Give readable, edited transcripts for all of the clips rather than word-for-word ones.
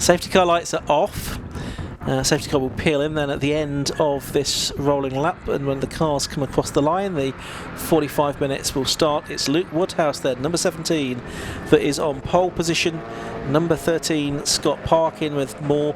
Safety car lights are off. Safety car will peel in then at the end of this rolling lap, and when the cars come across the line, the 45 minutes will start. It's Luke Woodhouse then, number 17, that is on pole position. Number 13, Scott Parkin, with more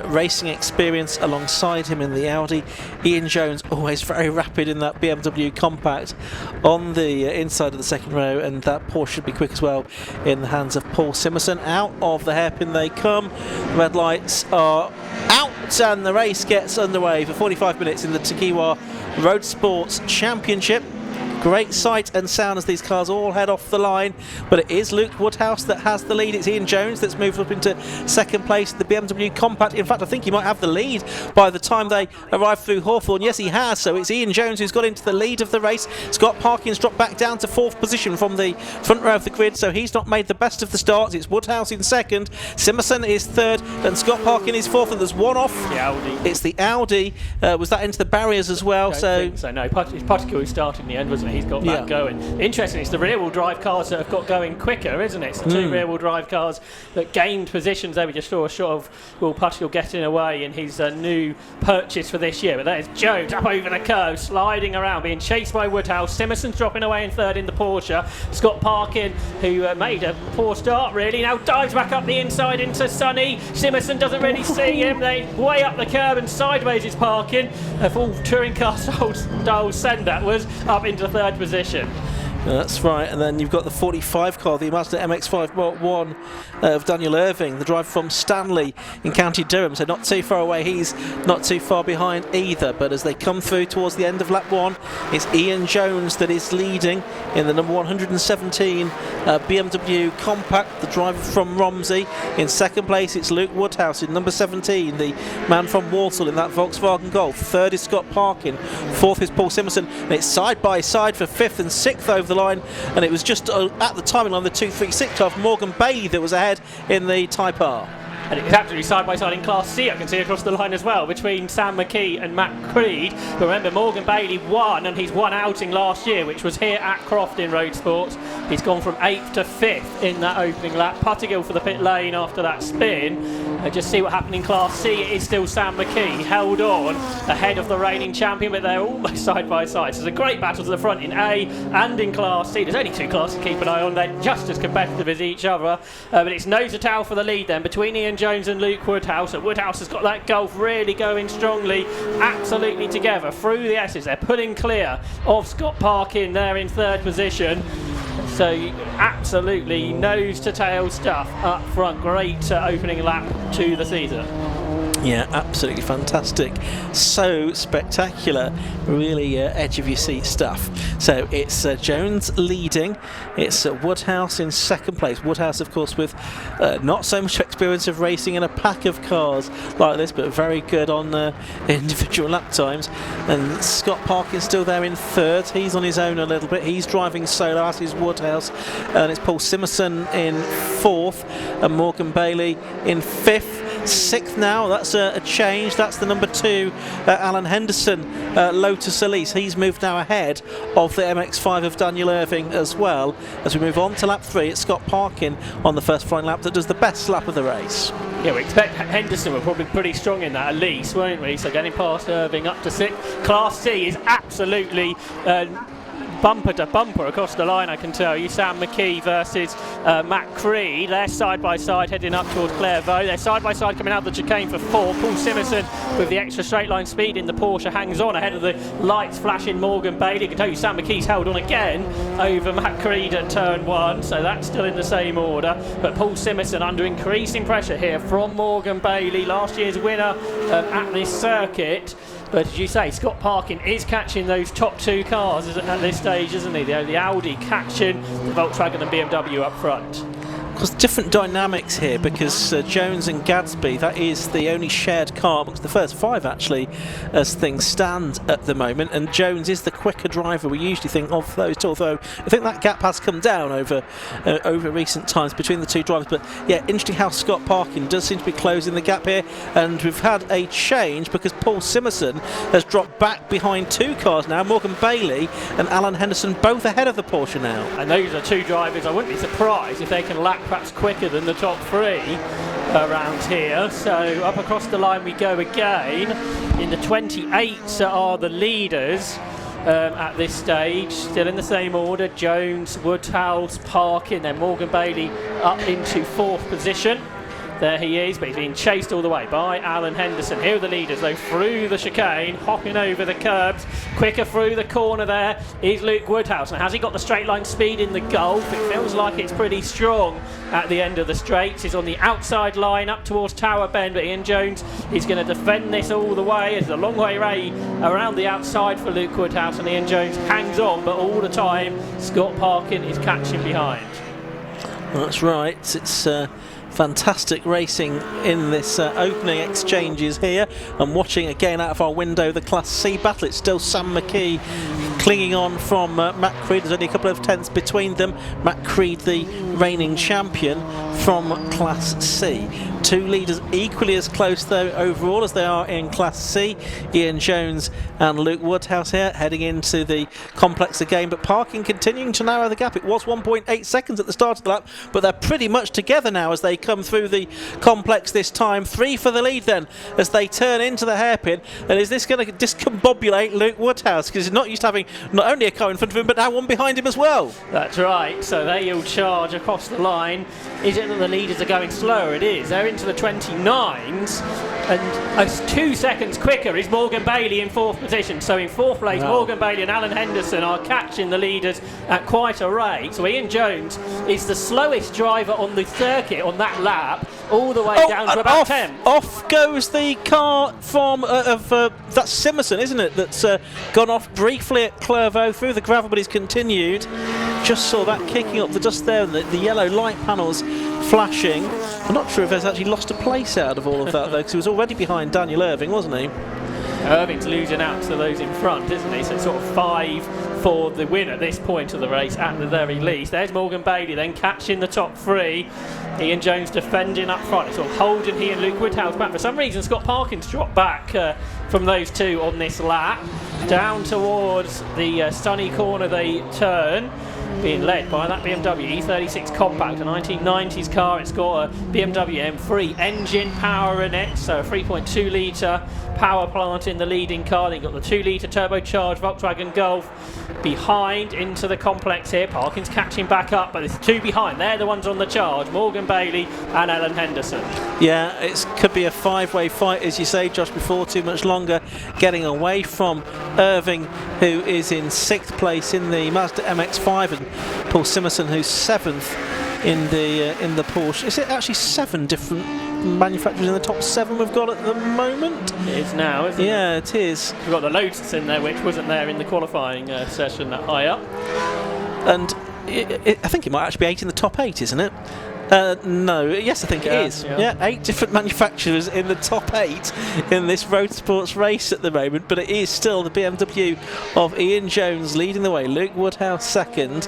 racing experience alongside him in the Audi. Ian Jones, always very rapid in that BMW Compact on the inside of the second row, and that Porsche should be quick as well in the hands of Paul Simerson. Out of the hairpin they come. Red lights are out, and the race gets underway for 45 minutes in the Tegiwa Roadsports Championship. Great sight and sound as these cars all head off the line, but it is Luke Woodhouse that has the lead. It's Ian Jones that's moved up into second place, the BMW Compact. In fact, I think he might have the lead by the time they arrive through Hawthorne. Yes, he has, so it's Ian Jones who's got into the lead of the race. Scott Parkin's dropped back down to fourth position from the front row of the grid, so he's not made the best of the starts. It's Woodhouse in second, Simerson is third, and Scott Parkin is fourth, and there's one off. The Audi. It's the Audi. Was that into the barriers as well? I don't think so, no. It's Particle who started in the end, wasn't it? He's got that going. Interesting, it's the rear-wheel drive cars that have got going quicker, isn't it? It's the two rear-wheel drive cars that gained positions there. We just saw a shot of Will Particle getting away in his new purchase for this year. But there's Jones up over the curve, sliding around, being chased by Woodhouse. Simerson's dropping away in third in the Porsche. Scott Parkin, who made a poor start really, now dives back up the inside into Sonny. Simerson doesn't really see him. They way up the curb and sideways is Parkin. A full touring car style send that was up into third position. That's right, and then you've got the 45 car, the Mazda MX-5 Mark 1 of Daniel Irving, the driver from Stanley in County Durham, so not too far away. He's not too far behind either, but as they come through towards the end of lap 1, it's Ian Jones that is leading in the number 117 BMW Compact, the driver from Romsey. In second place, it's Luke Woodhouse in number 17, the man from Walsall in that Volkswagen Golf. Third is Scott Parkin, fourth is Paul Simerson, and it's side by side for fifth and sixth over the line, and it was just at the timing line the 236 of Morgan Bailey that was ahead in the Type R. And it's absolutely side by side in Class C, I can see across the line as well, between Sam McKee and Matt Creed. But remember, Morgan Bailey won, and he's won outing last year, which was here at Croft in Roadsports. He's gone from 8th to 5th in that opening lap. Puttigill for the pit lane after that spin. Just see what happened in Class C. It is still Sam McKee, held on ahead of the reigning champion, but they're almost side by side. So it's a great battle to the front in A and in Class C. There's only two classes to keep an eye on. They're just as competitive as each other. But it's nose to tail for the lead then between Ian Jones and Luke Woodhouse. And Woodhouse has got that Golf really going strongly, absolutely together through the S's. They're pulling clear of Scott Parkin there in third position. So absolutely nose to tail stuff up front. Great opening lap to the season. Yeah, absolutely fantastic. So spectacular, really edge of your seat stuff. So it's Jones leading, it's Woodhouse in second place. Woodhouse, of course, with not so much experience of racing in a pack of cars like this, but very good on individual lap times. And Scott Parkin's still there in third. He's on his own a little bit. He's driving solo, as is Woodhouse. And it's Paul Simerson in fourth, and Morgan Bailey in fifth. Sixth now, that's a change. That's the number 2, Alan Henderson, Lotus Elise. He's moved now ahead of the MX-5 of Daniel Irving as well. As we move on to lap 3, it's Scott Parkin on the first flying lap that does the best lap of the race. Yeah, we expect Henderson were probably pretty strong in that, at least, won't we? So getting past Irving up to 6th. Class C is absolutely bumper to bumper across the line, I can tell you. Sam McKee versus Matt Creed. They're side by side heading up towards Clairvaux. They're side by side coming out the chicane for 4. Paul Simerson with the extra straight line speed in the Porsche hangs on ahead of the lights flashing Morgan Bailey. I can tell you Sam McKee's held on again over Matt Creed at turn 1, so that's still in the same order. But Paul Simerson under increasing pressure here from Morgan Bailey, last year's winner at this circuit. But as you say, Scott Parkin is catching those top 2 cars at this stage, isn't he? The Audi catching the Volkswagen and BMW up front. Of course, different dynamics here because Jones and Gadsby, that is the only shared car amongst the first 5 actually as things stand at the moment, and Jones is the quicker driver we usually think of those two, although I think that gap has come down over recent times between the two drivers. But yeah, interesting how Scott Parkin does seem to be closing the gap here, and we've had a change because Paul Simerson has dropped back behind 2 cars now. Morgan Bailey and Alan Henderson both ahead of the Porsche now. And those are 2 drivers I wouldn't be surprised if they can lap perhaps quicker than the top 3. around here. So up across the line we go again. In the 28s are the leaders at this stage, still in the same order. Jones, Woodhouse, Parkin, then Morgan Bailey up into 4th position. There he is, but he's being chased all the way by Alan Henderson. Here are the leaders, though, through the chicane, hopping over the curbs. Quicker through the corner there is Luke Woodhouse. And has he got the straight line speed in the Gulf? It feels like it's pretty strong at the end of the straights. He's on the outside line up towards Tower Bend, but Ian Jones is going to defend this all the way. It's a long way around the outside for Luke Woodhouse, and Ian Jones hangs on, but all the time Scott Parkin is catching behind. That's right. It's fantastic racing in this opening exchanges here. I'm watching again out of our window the Class C battle. It's still Sam McKee clinging on from Matt Creed. There's only a couple of tenths between them. Matt Creed, the reigning champion from Class C. Two leaders equally as close though overall as they are in Class C. Ian Jones and Luke Woodhouse here heading into the complex again, but Parkin continuing to narrow the gap. It was 1.8 seconds at the start of the lap, but they're pretty much together now as they come through the complex this time. 3 for the lead then as they turn into the hairpin. And is this going to discombobulate Luke Woodhouse, because he's not used to having not only a car in front of him but now one behind him as well? That's right, so they all charge across the line. Is it that the leaders are going slower? It is. They're into the 29s, and 2 seconds quicker is Morgan Bailey in 4th position. So in 4th place, wow, Morgan Bailey and Alan Henderson are catching the leaders at quite a rate. So Ian Jones is the slowest driver on the circuit on that lap, all the way down to about 10. Off goes the car from that's Simerson, isn't it? That's gone off briefly at Clervaux through the gravel, but he's continued. Just saw that kicking up the dust there, and the yellow light panels flashing. I'm not sure if he's actually lost a place out of all of that though, because he was already behind Daniel Irving, wasn't he? Irving's losing out to those in front, isn't he? So it's sort of 5 for the win at this point of the race at the very least. There's Morgan Bailey then catching the top 3. Ian Jones defending up front. It's sort of holding he and Luke Woodhouse back. For some reason Scott Parkin's dropped back from those two on this lap. Down towards the sunny corner they turn, being led by that BMW E36 Compact, a 1990s car. It's got a BMW M3 engine power in it, so a 3.2 litre power plant in the leading car. Then you've got the 2 litre turbocharged Volkswagen Golf behind into the complex here. Parkin's catching back up, but there's 2 behind. They're the ones on the charge, Morgan Bailey and Alan Henderson. Yeah, it could be a 5-way fight, as you say, Josh, before too much longer. Getting away from Irving, who is in 6th place in the Mazda MX-5, and Paul Simerson, who's 7th in the Porsche. Is it actually 7 different manufacturers in the top 7 we've got at the moment? It is now, isn't it? Yeah, it is. We've got the Lotus in there, which wasn't there in the qualifying session that high up. And I think it might actually be 8 in the top 8, isn't it? No, yes, I think it is. Yeah, 8 different manufacturers in the top 8 in this Roadsports race at the moment, but it is still the BMW of Ian Jones leading the way, Luke Woodhouse 2nd,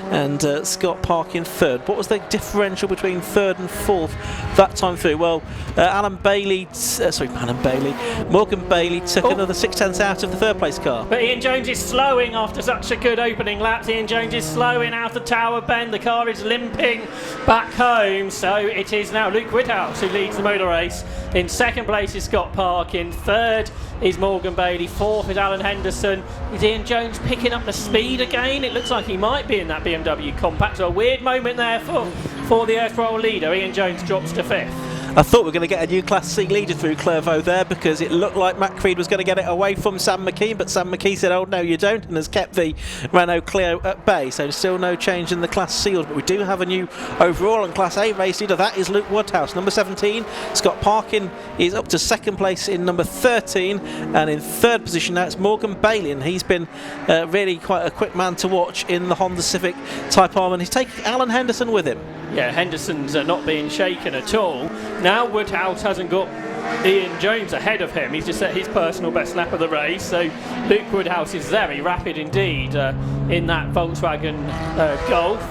and Scott Parkin 3rd. What was the differential between 3rd and 4th that time through? Well, Morgan Bailey took another 6 tenths out of the 3rd place car. But Ian Jones is slowing after such a good opening lap. Ian Jones is slowing out of Tower Bend. The car is limping back home, so it is now Luke Woodhouse who leads the motor race. In 2nd place is Scott Parkin, 3rd is Morgan Bailey, 4th is Alan Henderson. Is Ian Jones picking up the speed again? It looks like he might be in that BMW Compact. So a weird moment there for the erstwhile leader. Ian Jones drops to 5th. I thought we were going to get a new Class C leader through Clervaux there, because it looked like Matt Creed was going to get it away from Sam McKee, but Sam McKee said, oh no you don't, and has kept the Renault Clio at bay. So still no change in the Class C, but we do have a new overall and Class A race leader. That is Luke Woodhouse, number 17. Scott Parkin is up to 2nd place in number 13, and in 3rd position now it's Morgan Bailey, and he's been really quite a quick man to watch in the Honda Civic Type R, and he's taking Alan Henderson with him. Yeah, Henderson's not being shaken at all. Now Woodhouse hasn't got Ian Jones ahead of him. He's just set his personal best lap of the race. So Luke Woodhouse is very rapid indeed in that Volkswagen Golf.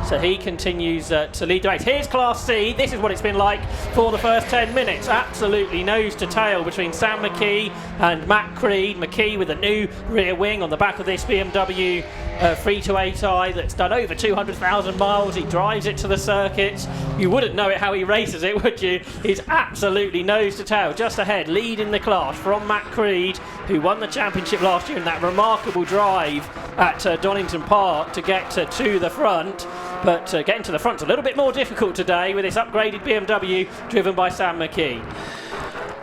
So he continues to lead the race. Here's Class C. This is what it's been like for the first 10 minutes. Absolutely nose to tail between Sam McKee and Matt Creed. McKee with a new rear wing on the back of this BMW 328i that's done over 200,000 miles. He drives it to the circuits. You wouldn't know it how he races it, would you? He's absolutely nose to tail, just ahead, leading the class from Matt Creed, who won the championship last year in that remarkable drive at Donington Park to get to the front. But getting to the front's a little bit more difficult today with this upgraded BMW driven by Sam McKee.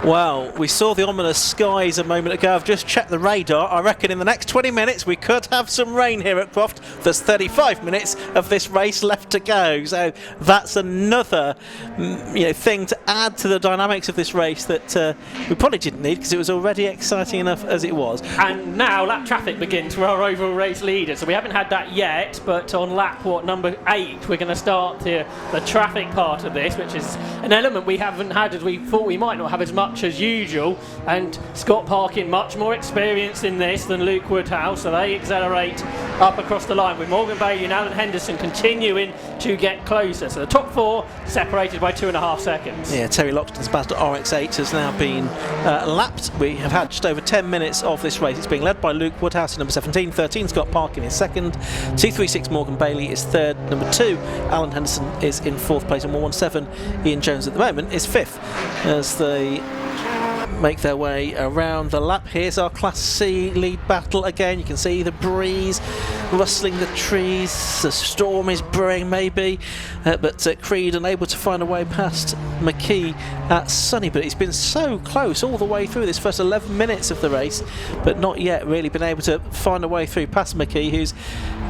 Well, we saw the ominous skies a moment ago. I've just checked the radar. I reckon in the next 20 minutes we could have some rain here at Croft. There's 35 minutes of this race left to go. So that's another thing to add to the dynamics of this race that we probably didn't need, because it was already exciting enough as it was. And now lap traffic begins for our overall race leader. So we haven't had that yet, but on lap, number 8, we're going to start the traffic part of this, which is an element we haven't had as we thought we might not have as much as usual, and Scott Parkin much more experienced in this than Luke Woodhouse, so they accelerate up across the line with Morgan Bailey and Alan Henderson continuing to get closer. So the top 4 separated by 2.5 seconds. Yeah, Terry Loxton's Mazda RX-8 has now been lapped. We have had just over 10 minutes of this race. It's being led by Luke Woodhouse in number 17, 13 Scott Parkin is second, 236 Morgan Bailey is third, number 2 Alan Henderson is in fourth place, and 117 Ian Jones at the moment is fifth as they make their way around the lap. Here's our Class C lead battle again. You can see the breeze rustling the trees, the storm is brewing maybe, but Creed unable to find a way past McKee at Sunny, but he's been so close all the way through this first 11 minutes of the race, but not yet really been able to find a way through past McKee, who's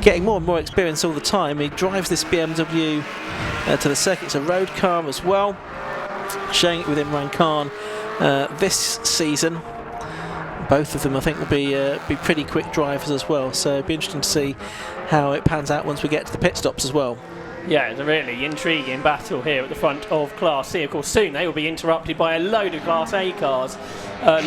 getting more and more experience all the time. He drives this BMW to the circuit. It's a road car as well, sharing it with Imran Khan this season. Both of them I think will be pretty quick drivers as well, so it'll be interesting to see how it pans out once we get to the pit stops as well. Yeah, it's a really intriguing battle here at the front of Class C. Of course, soon they will be interrupted by a load of Class A cars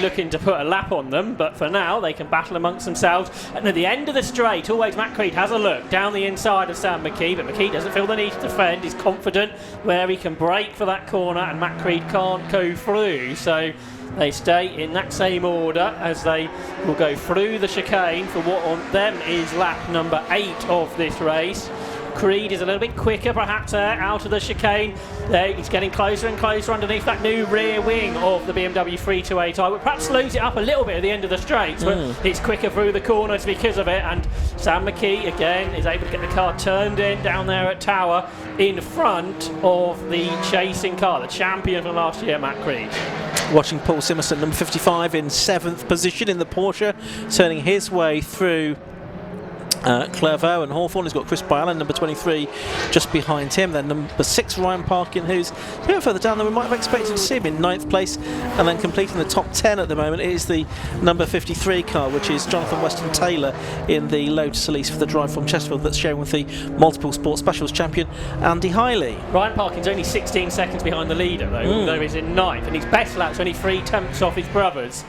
looking to put a lap on them, but for now they can battle amongst themselves. And at the end of the straight, always Matt Creed has a look down the inside of Sam McKee, but McKee doesn't feel the need to defend. He's confident where he can brake for that corner, and Matt Creed can't go through, so they stay in that same order as they will go through the chicane for what on them is lap number 8 of this race. Creed is a little bit quicker perhaps out of the chicane. He's getting closer and closer underneath that new rear wing of the BMW 328i, which perhaps slows it up a little bit at the end of the straight, but it's quicker through the corners because of it. And Sam McKee again is able to get the car turned in down there at Tower in front of the chasing car, the champion from last year, Matt Creed. Watching Paul Simerson, number 55, in 7th position in the Porsche, turning his way through Clairvaux and Hawthorne. He's got Chris Byallen, number 23, just behind him. Then number 6, Ryan Parkin, who's a bit further down than we might have expected to see him, in 9th place. And then completing the top 10 at the moment is the number 53 car, which is Jonathan Weston Taylor in the Lotus Elise for the drive from Chesterfield, that's sharing with the multiple sports specials champion Andy Hiley. Ryan Parkin's only 16 seconds behind the leader though, although he's in 9th, and his best lap's only 3 tenths off his brothers,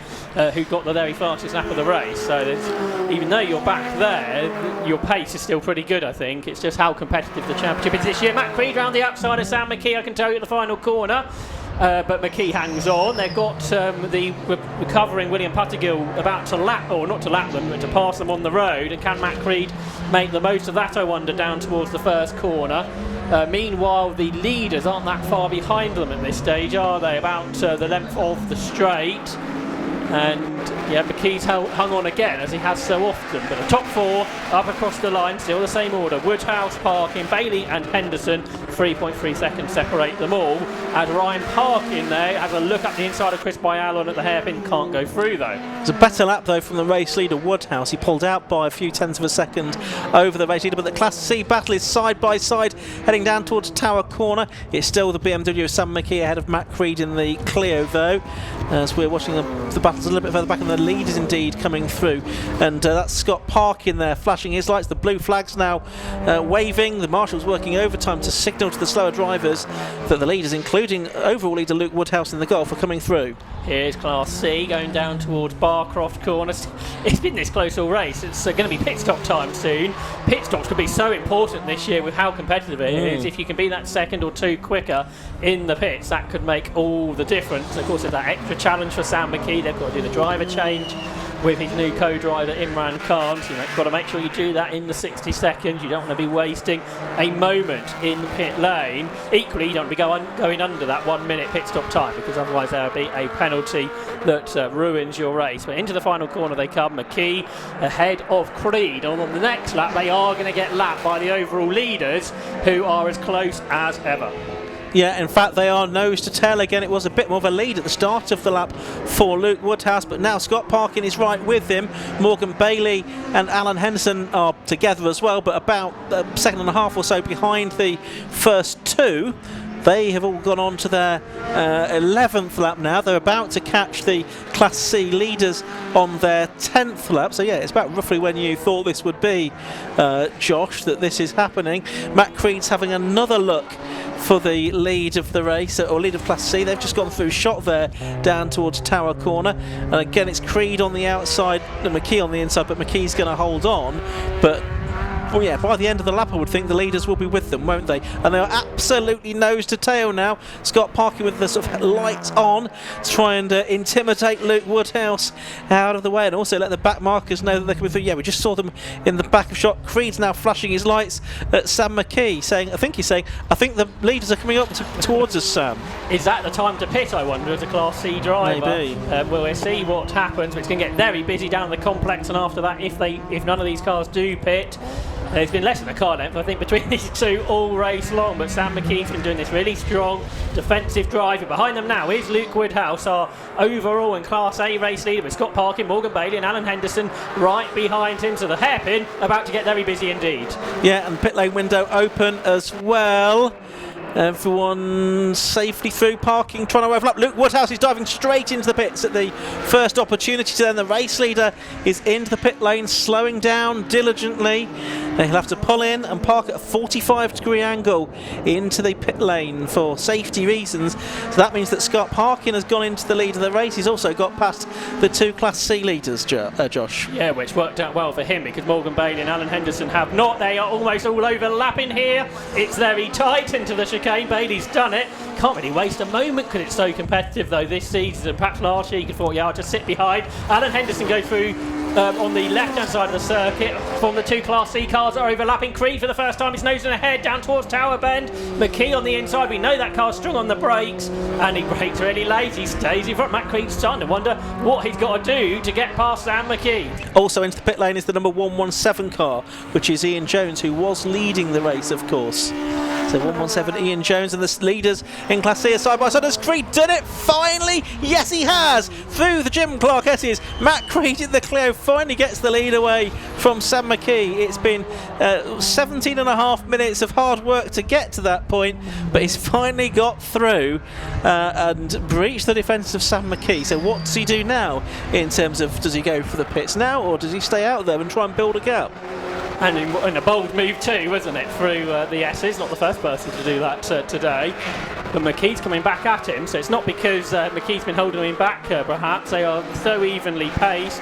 who got the very fastest lap of the race. So even though you're back there, your pace is still pretty good, I think. It's just how competitive the championship is this year. Matt Creed round the outside of Sam McKee, I can tell you, at the final corner. But McKee hangs on. They've got the recovering William Puttergill about to lap, or not to lap them, but to pass them on the road. And can Matt Creed make the most of that, I wonder, down towards the first corner? Meanwhile, the leaders aren't that far behind them at this stage, are they? About the length of the straight. And yeah, McKee's hung on again, as he has so often. But the top 4 up across the line, still the same order. Woodhouse, Parkin, Bailey and Henderson. 3.3 seconds separate them all. As Ryan Parkin there has a look up the inside of Chris Byallen at the hairpin, can't go through though. It's a better lap though from the race leader Woodhouse. He pulled out by a few tenths of a second over the race leader, but the Class C battle is side by side, heading down towards Tower Corner. It's still the BMW of Sam McKee ahead of Matt Creed in the Clio though, as we're watching the battles a little bit further back, and the lead is indeed coming through. And that's Scott Parkin there flashing his lights. The blue flag's now waving. The marshal's working overtime to signal to the slower drivers that the leaders, including overall leader Luke Woodhouse in the Golf, are coming through. Here's Class C going down towards Barcroft Corner. It's been this close all race. It's going to be pit stop time soon. Pit stops could be so important this year with how competitive it is. If you can be that second or 2 quicker in the pits, that could make all the difference. Of course, there's that extra challenge for Sam McKee. They've got to do the driver change with his new co-driver Imran Khan. So you've got to make sure you do that in the 60 seconds. You don't want to be wasting a moment in pit lane. Equally, you don't want to be going under that 1 minute pit stop time, because otherwise there'll be a penalty that ruins your race. But into the final corner they come. McKee ahead of Creed, and on the next lap they are going to get lapped by the overall leaders, who are as close as ever. Yeah, in fact, they are nose to tail again. It was a bit more of a lead at the start of the lap for Luke Woodhouse, but now Scott Parkin is right with him. Morgan Bailey and Alan Henderson are together as well, but about a second and a half or so behind the first two. They have all gone on to their 11th lap now. They're about to catch the Class C leaders on their 10th lap. So yeah, it's about roughly when you thought this would be, Josh, that this is happening. Matt Creed's having another look for the lead of the race, or lead of Class C. They've just gone through shot there down towards Tower Corner, and again it's Creed on the outside and McKee on the inside, but McKee's going to hold on. But well, yeah, by the end of the lap I would think the leaders will be with them, won't they? And they are absolutely nose to tail now. Scott Parkin with the sort of lights on to try and intimidate Luke Woodhouse out of the way, and also let the back markers know that they're coming through. Yeah, we just saw them in the back of shot. Creed's now flashing his lights at Sam McKee, saying, I think the leaders are coming up towards us, Sam. Is that the time to pit, I wonder, as a Class C driver? Maybe. We'll see what happens, but it's going to get very busy down the complex, and after that, if none of these cars do pit, there's been less than a car length, I think, between these two all race long, but Sam McKee's been doing this really strong defensive drive. Behind them now is Luke Woodhouse, our overall and Class A race leader, with Scott Parkin, Morgan Bailey and Alan Henderson right behind him, so the hairpin about to get very busy indeed. Yeah, and the pit lane window open as well. Everyone safely through, Parking trying to overlap. Luke Woodhouse is diving straight into the pits at the first opportunity. So then the race leader is into the pit lane, slowing down diligently. He'll have to pull in and park at a 45-degree angle into the pit lane for safety reasons. So that means that Scott Parkin has gone into the lead of the race. He's also got past the two Class C leaders, Josh. Yeah, which worked out well for him, because Morgan Bailey and Alan Henderson have not. They are almost all overlapping here. It's very tight into the chicane. Bailey's done it. Can't really waste a moment because it's so competitive though this season. Perhaps last year you could thought, yeah, I'll just sit behind. Alan Henderson goes through on the left-hand side of the circuit from the two Class C cars that are overlapping. Creed for the first time is nosing ahead down towards Tower Bend. McKee on the inside. We know that car's strong on the brakes, and he brakes really late. He stays in front. Matt Creed's starting to wonder what he's got to do to get past Sam McKee. Also into the pit lane is the number 117 car, which is Ian Jones, who was leading the race, of course. So 117 Ian Jones, and the leaders in Class C are side by side. Has Creed done it finally? Yes, he has. Through the Jim Clark S's, Matt Creed in the Clio finally gets the lead away from Sam McKee. It's been 17 and a half minutes of hard work to get to that point, but he's finally got through and breached the defence of Sam McKee. So what does he do now in terms of, does he go for the pits now, or does he stay out there and try and build a gap? And in a bold move too, wasn't it, through the S's. Not the first person to do that today. But McKee's coming back at him, so it's not because McKee's been holding him back, perhaps. They are so evenly paced.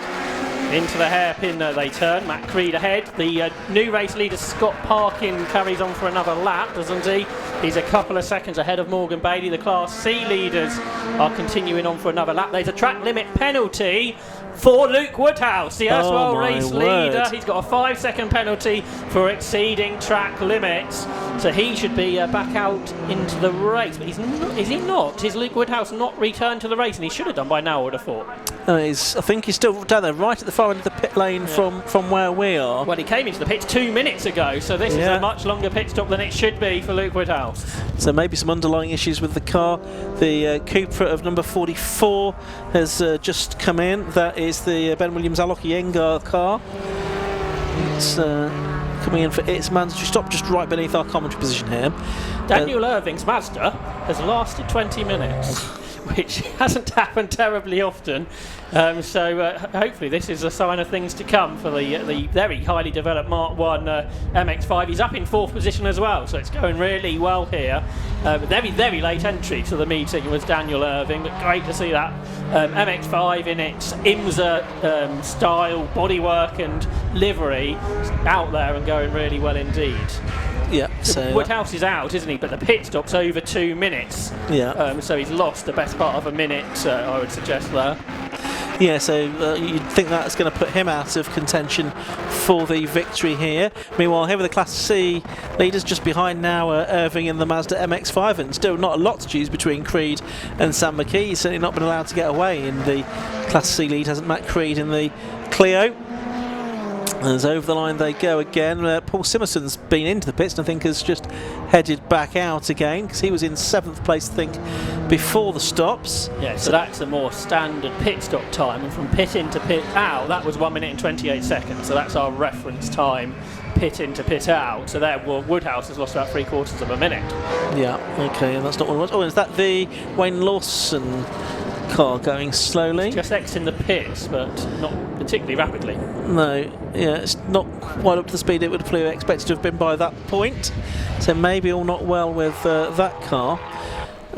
Into the hairpin they turn. Matt Creed ahead. The new race leader Scott Parkin carries on for another lap, doesn't he? He's a couple of seconds ahead of Morgan Bailey. The Class C leaders are continuing on for another lap. There's a track limit penalty for Luke Woodhouse, the erstwhile race leader. He's got a 5-second penalty for exceeding track limits, so he should be back out into the race. But he's not, is he not? Is Luke Woodhouse not returned to the race? And he should have done by now, I would have thought. I think he's still down there, right at the far end of the pit lane from where we are. Well, he came into the pits 2 minutes ago, so this is a much longer pit stop than it should be for Luke Woodhouse. So maybe some underlying issues with the car. The Cupra of number 44 has just come in. That is the Ben Williams Aloki Yengar car. It's coming in for its Mazda. Stop just right beneath our commentary position here. Daniel Irving's Mazda has lasted 20 minutes. Which hasn't happened terribly often, so hopefully this is a sign of things to come for the very highly developed Mark 1 MX-5. He's up in 4th position as well, so it's going really well here. Very, very late entry to the meeting was Daniel Irving, but great to see that MX-5 in its IMSA style bodywork and livery out there and going really well indeed. Yeah, so Woodhouse is out, isn't he? But the pit stop's over 2 minutes. Yeah. So he's lost the best part of a minute, I would suggest there. Yeah, so you'd think that's going to put him out of contention for the victory here. Meanwhile, here with the Class C leaders just behind now Irving in the Mazda MX-5, and still not a lot to choose between Creed and Sam McKee. He's certainly not been allowed to get away in the Class C lead, hasn't Matt Creed in the Clio. As over the line they go again. Paul Simmerson's been into the pits and I think has just headed back out again because he was in 7th place, I think, before the stops. Yeah, so that's a more standard pit stop time, and from pit in to pit out, that was 1 minute and 28 seconds. So that's our reference time, pit in to pit out. So there, Woodhouse has lost about 3/4 of a minute. Yeah, okay, and that's not what it was. Oh, is that the Wayne Lawson car going slowly? It's just exiting the pits, but not particularly rapidly. No, yeah, it's not quite up to the speed it would have expected to have been by that point. So maybe all not well with that car.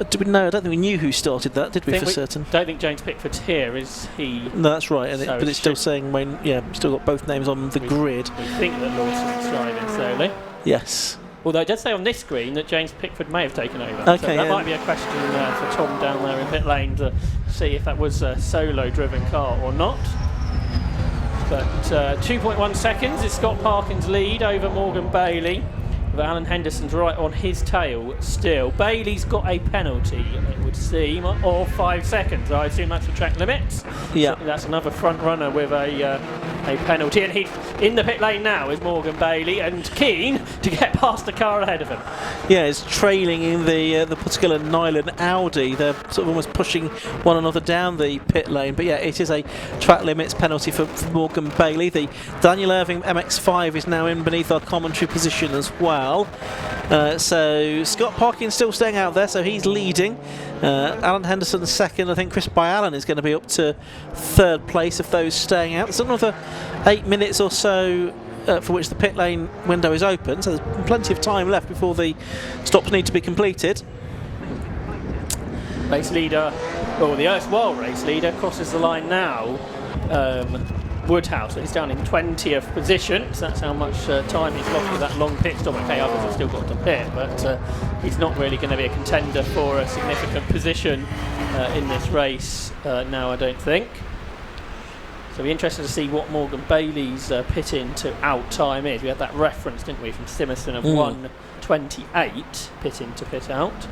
Do we know? I don't think we knew who started that, did we, for certain? Don't think James Pickford's here, is he? No, that's right, and So but it's still saying Wayne. Yeah, still got both names on the grid. We think that Lawson's driving slowly. Yes. Although it does say on this screen that James Pickford may have taken over. Okay, so that might be a question for Tom down there in pit lane to see if that was a solo-driven car or not. But 2.1 seconds is Scott Parkin's lead over Morgan Bailey. But Alan Henderson's right on his tail still. Bailey's got a penalty, it would seem, of 5 seconds. I assume that's the track limits. Yeah. So that's another front runner with a penalty. And he's in the pit lane now is Morgan Bailey, and keen to get past the car ahead of him. Yeah, it's trailing in the Putskill and Nyland Audi. They're sort of almost pushing one another down the pit lane. But yeah, it is a track limits penalty for Morgan Bailey. The Daniel Irving MX-5 is now in beneath our commentary position as well. So Scott Parkin still staying out there, so he's leading. Alan Henderson second. I think Chris Byallen is going to be up to 3rd place of those staying out. There's another 8 minutes or so for which the pit lane window is open, so there's plenty of time left before the stops need to be completed. Race leader, or the erstwhile race leader, crosses the line now. Woodhouse, he's down in 20th position, so that's how much time he's lost with that long pit stop. Okay, others have still got to pit, but he's not really going to be a contender for a significant position in this race now, I don't think. So it'll be interesting to see what Morgan Bailey's pit in to out time is. We had that reference, didn't we, from Simerson of 1:28 pit in to pit out.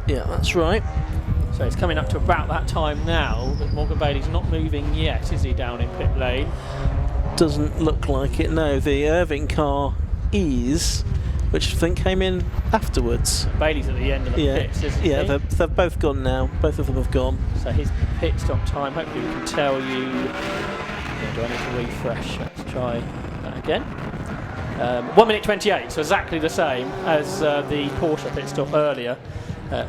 Yeah, that's right. So it's coming up to about that time now, but Morgan Bailey's not moving yet, is he, down in pit lane? Doesn't look like it, no. The Irving car is, which I think came in afterwards. Bailey's at the end of the pits, isn't he? Yeah, they've both gone now. Both of them have gone. So his pit stop time, hopefully we can tell you. Yeah, do I need to refresh? Let's try that again. 1 minute 28, so exactly the same as the Porsche pit stop earlier.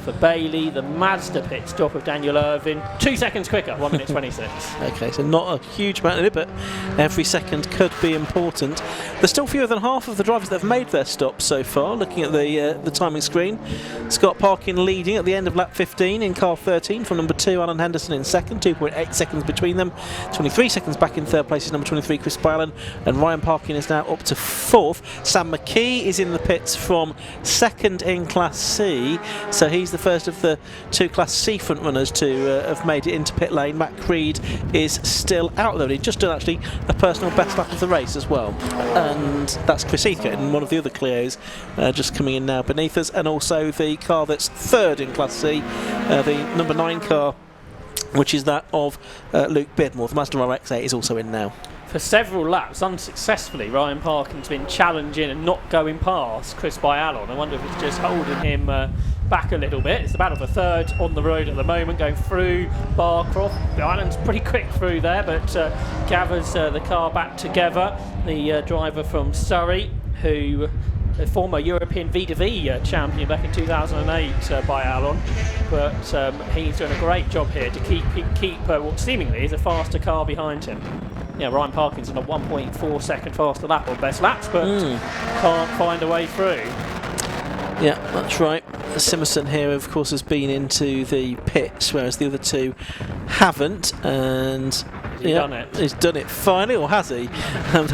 For Bailey, the Mazda pit stop of Daniel Irving, 2 seconds quicker, 1 minute 26. Okay, so not a huge amount in it, but every second could be important. There's still fewer than half of the drivers that have made their stops so far, looking at the timing screen. Scott Parkin leading at the end of lap 15 in car 13 from number 2, Alan Henderson in second, 2.8 seconds between them. 23 seconds back in 3rd place is number 23, Chris Byallen, and Ryan Parkin is now up to 4th. Sam McKee is in the pits from 2nd in Class C, so he's the first of the 2 Class C front runners to have made it into pit lane. Matt Creed is still out there. He'd just done actually a personal best lap of the race as well, and that's Chris Heathcote in one of the other Clios just coming in now beneath us, and also the car that's 3rd in Class C, the number 9 car, which is that of Luke Bidmore. The Mazda RX-8 is also in now. For several laps, unsuccessfully, Ryan Parkin's been challenging and not going past Chris Byallen. I wonder if it's just holding him back a little bit. It's the battle for 3rd on the road at the moment, going through Barcroft. Byallen's pretty quick through there, but gathers the car back together. The driver from Surrey, who the former European V2V champion back in 2008, Byallen, but he's doing a great job here to keep what seemingly is a faster car behind him. Yeah, Ryan Parkin's on a 1.4 second faster lap on best laps, but can't find a way through. Yeah, that's right. Simerson here, of course, has been into the pits, whereas the other 2 haven't, and actually done it. He's done it finally, or has he?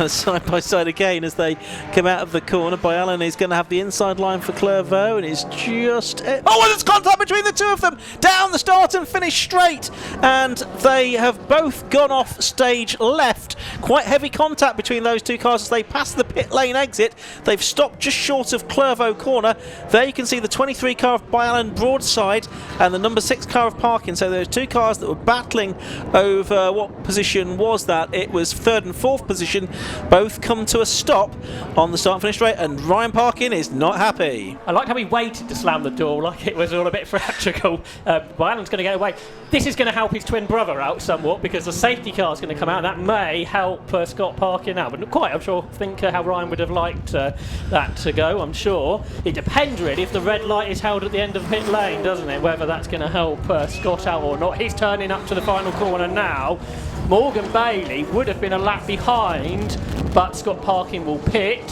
Side by side again as they come out of the corner. By Allen, he's going to have the inside line for Clairvaux, and it's just... Oh, and it's contact between the two of them! Down the start and finish straight! And they have both gone off stage left. Quite heavy contact between those two cars as they pass the pit lane exit. They've stopped just short of Clairvaux corner. There you can see the 23 car of By Allen broadside and the number 6 car of Parkin. So there's two cars that were battling over what position was that. It was 3rd and 4th position. Both come to a stop on the start and finish straight, and Ryan Parkin is not happy. I liked how he waited to slam the door like it was all a bit theatrical. By Allen's going to get away. This is going to help his twin brother out somewhat because the safety car is going to come out, and that may help Scott Parkin out. But not quite, I'm sure, think how Ryan would have liked that to go, I'm sure. It depends really if the red light is held at the end of pit lane, doesn't it? Whether that's going to help Scott out or not. He's turning up to the final corner now. Morgan Bailey would have been a lap behind, but Scott Parkin will pit.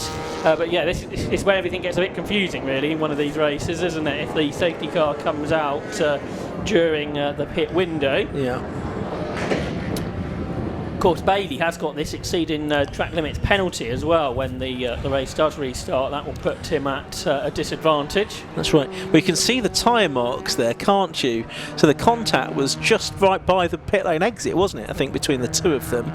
But yeah, this is where everything gets a bit confusing really in one of these races, isn't it? If the safety car comes out during the pit window. Yeah. Of course, Bailey has got this exceeding track limits penalty as well when the race does restart. That will put him at a disadvantage. That's right. Well, you can see the tyre marks there, can't you? So the contact was just right by the pit lane exit, wasn't it? I think between the two of them.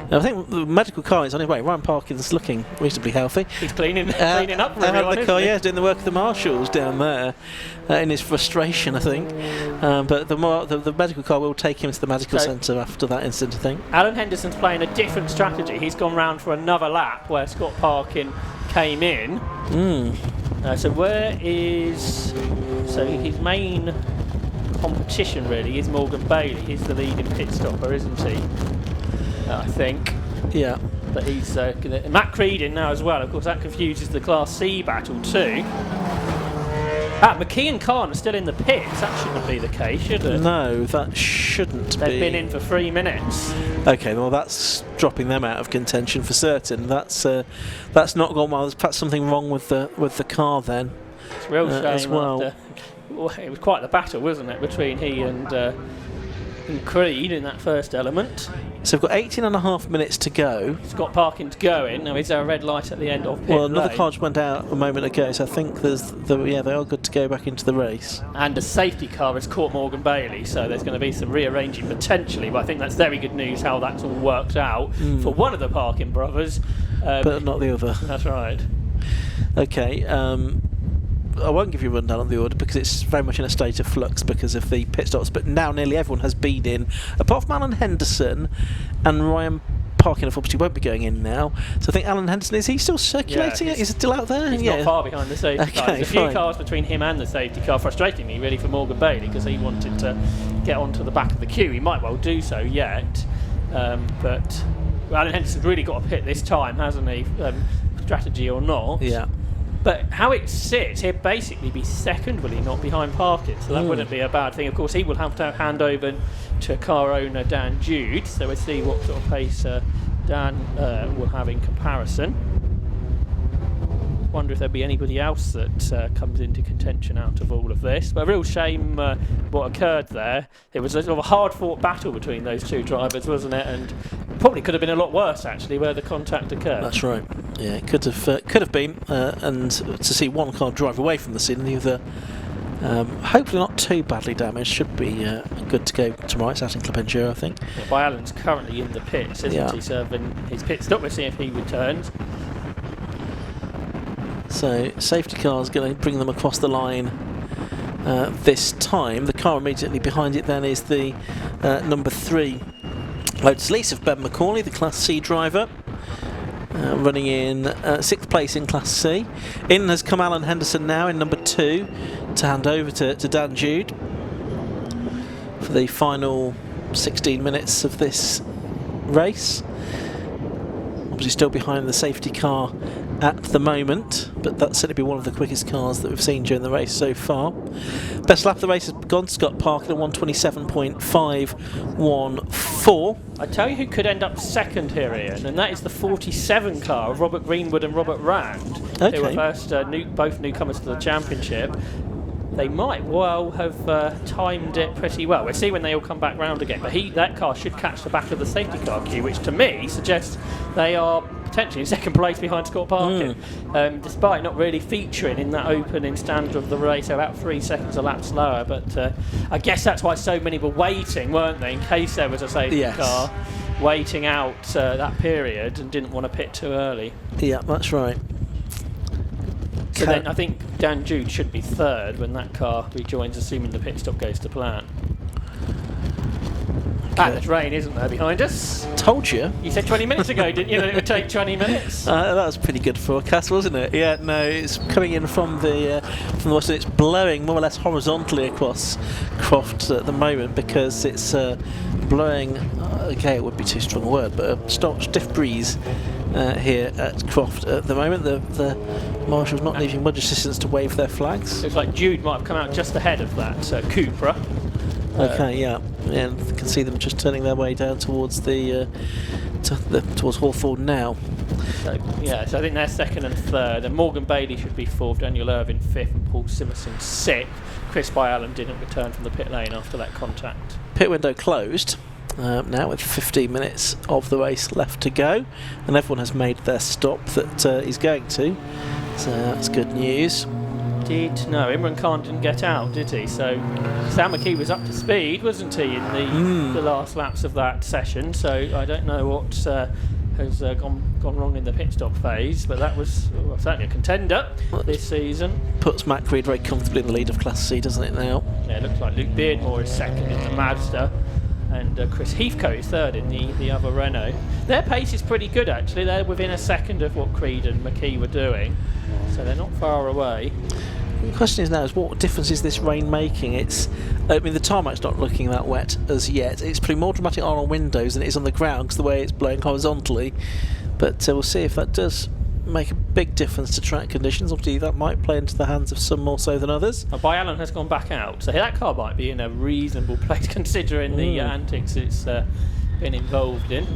I think the medical car is on his way. Ryan Parkin's looking reasonably healthy. He's cleaning up for everyone, the car, yeah, doing the work of the marshals down there in his frustration, I think. But the medical car will take him to the medical centre after that incident, I think. Alan Henderson's playing a different strategy. He's gone round for another lap where Scott Parkin came in. So where is... So his main competition really is Morgan Bailey. He's the leading pit stopper, isn't he? I think. Yeah. But he's Matt Creed in now as well. Of course, that confuses the Class C battle too. McKee and Khan are still in the pits. That shouldn't be the case, should it? No, that shouldn't be. They've been in for 3 minutes. Okay, well that's dropping them out of contention for certain. That's not gone well. There's perhaps something wrong with the car then. It's a real shame as well. It was quite the battle, wasn't it, between he and Creed in that first element. So we've got 18.5 minutes to go. Scott Parkin's going. Now, is there a red light at the end of pit Well, another lane? car just went out a moment ago, so I think they are good to go back into the race. And a safety car has caught Morgan Bailey, so there's going to be some rearranging potentially, but I think that's very good news how that's all worked out for one of the Parkin brothers. But not the other. That's right. Okay, I won't give you a rundown on the order because it's very much in a state of flux because of the pit stops, but now nearly everyone has been in, apart from Alan Henderson, and Ryan Parkin obviously won't be going in now. So I think Alan Henderson, is he still circulating? Is he still out there? He's not far behind the safety car. There's a few fine. cars between him and the safety car, frustratingly really for Morgan Bailey because he wanted to get onto the back of the queue. He might well do so yet, but Alan Henderson's really got a pit this time, hasn't he? Strategy or not. Yeah. But how it sits, he'd basically be second, will he not, behind Parkin? So that wouldn't be a bad thing. Of course, he will have to hand over to car owner Dan Jude. So we'll see what sort of pace Dan will have in comparison. Wonder if there'll be anybody else that comes into contention out of all of this. But a real shame what occurred there. It was a sort of a hard-fought battle between those two drivers, wasn't it? And probably could have been a lot worse actually, where the contact occurred. That's right. Yeah, it could have been, and to see one car drive away from the scene, and the other hopefully not too badly damaged, should be good to go tomorrow. It's out in Clepenture, I think. Yeah, By Allen's currently in the pits, isn't he? Serving his pit stop. We'll see if he returns. So safety car is going to bring them across the line this time. The car immediately behind it then is the number 3 Lotus Lease of Ben McCauley, the Class C driver, running in 6th place in Class C. In has come Alan Henderson now in number 2 to hand over to Dan Jude for the final 16 minutes of this race. Obviously still behind the safety car at the moment, but that's certainly been one of the quickest cars that we've seen during the race so far. Best lap of the race has gone Scott Parkin at 1:27.514. I tell you who could end up second here, Ian, and that is the 47 car of Robert Greenwood and Robert Rand, who were first both newcomers to the championship. they might well have timed it pretty well. We'll see when they all come back round again, but that car should catch the back of the safety car queue, which to me suggests they are potentially in second place behind Scott Parkin, despite not really featuring in that opening stand of the race. About 3 seconds a lap slower, but I guess that's why so many were waiting, weren't they, in case there was a safety car waiting out that period and didn't want to pit too early. Yeah, that's right. So then I think Dan Jude should be third when that car rejoins, assuming the pit stop goes to plan. Ah, there's rain, isn't there, behind us? Told you. You said 20 minutes ago, didn't you, that it would take 20 minutes? That was pretty good forecast, wasn't it? Yeah, no, it's coming in from the west, and it's blowing more or less horizontally across Croft at the moment, because it's blowing, okay, it would be too strong a word, but a stiff breeze here at Croft at the moment. The marshals not leaving much assistance to wave their flags. Looks like Jude might have come out just ahead of that Cupra. Okay, yeah, and you can see them just turning their way down towards towards Hawthorne now. So I think they're second and third, and Morgan Bailey should be fourth, Daniel Irvin fifth, and Paul Simerson sixth. Chris Byallen didn't return from the pit lane after that contact. Pit window closed now, with 15 minutes of the race left to go, and everyone has made their stop that he's going to. So that's good news. No, Imran Khan didn't get out, did he? So Sam McKee was up to speed, wasn't he, in the last laps of that session? So I don't know what has gone wrong in the pit stop phase, but that was certainly a contender this season. Puts Matt Creed very comfortably in the lead of Class C, doesn't it now? Yeah, it looks like Luke Beardmore is second in the Mazda, and Chris Heathcote is third in the other Renault. Their pace is pretty good, actually. They're within a second of what Creed and McKee were doing, so they're not far away. The question is now is what difference is this rain making? The tarmac's not looking that wet as yet. It's pretty more dramatic on our windows than it is on the ground because the way it's blowing horizontally. But we'll see if that does make a big difference to track conditions. Obviously that might play into the hands of some more so than others. Byallen has gone back out, so that car might be in a reasonable place considering the antics it's been involved in.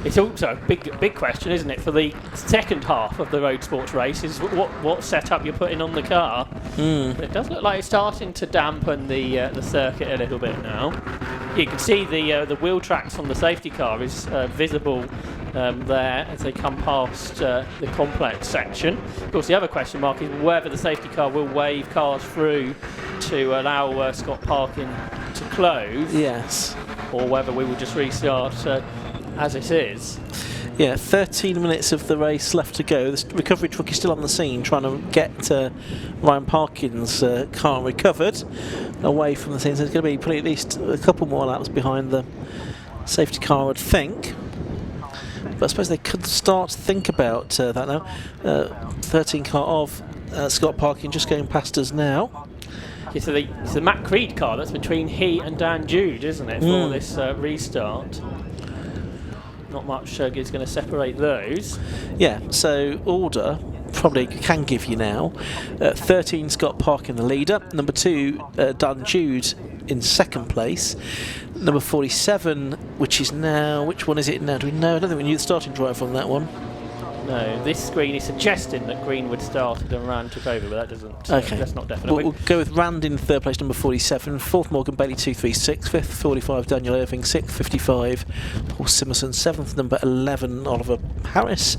It's also a big question, isn't it, for the second half of the Roadsports race, is what setup you're putting on the car. It does look like it's starting to dampen the circuit a little bit now. You can see the wheel tracks on the safety car is visible there as they come past the complex section. Of course, the other question mark is whether the safety car will wave cars through to allow Scott Parkin to close. Yes. Or whether we will just restart as it is. Yeah, 13 minutes of the race left to go. The recovery truck is still on the scene trying to get Ryan Parkin's car recovered away from the scene. So it's going to be probably at least a couple more laps behind the safety car, I would think. But I suppose they could start to think about that now. 13 car of Scott Parkin just going past us now. Yeah, so it's the Matt Creed car that's between he and Dan Jude, isn't it, for this restart? Not much is going to separate those. Yeah, so order probably can give you now 13 Scott Parkin the leader, number 2 Dan Jude in second place, number 47, which is now, which one is it now, do we know? I don't think we knew the starting driver on that one. No, this screen is suggesting that Greenwood started and Rand took over, but that doesn't. Okay, that's not definite. We'll go with Rand in third place, number 47. Fourth, Morgan Bailey 236. Fifth, 45, Daniel Irving. Sixth, 55, Paul Simerson. Seventh, number 11, Oliver Harris.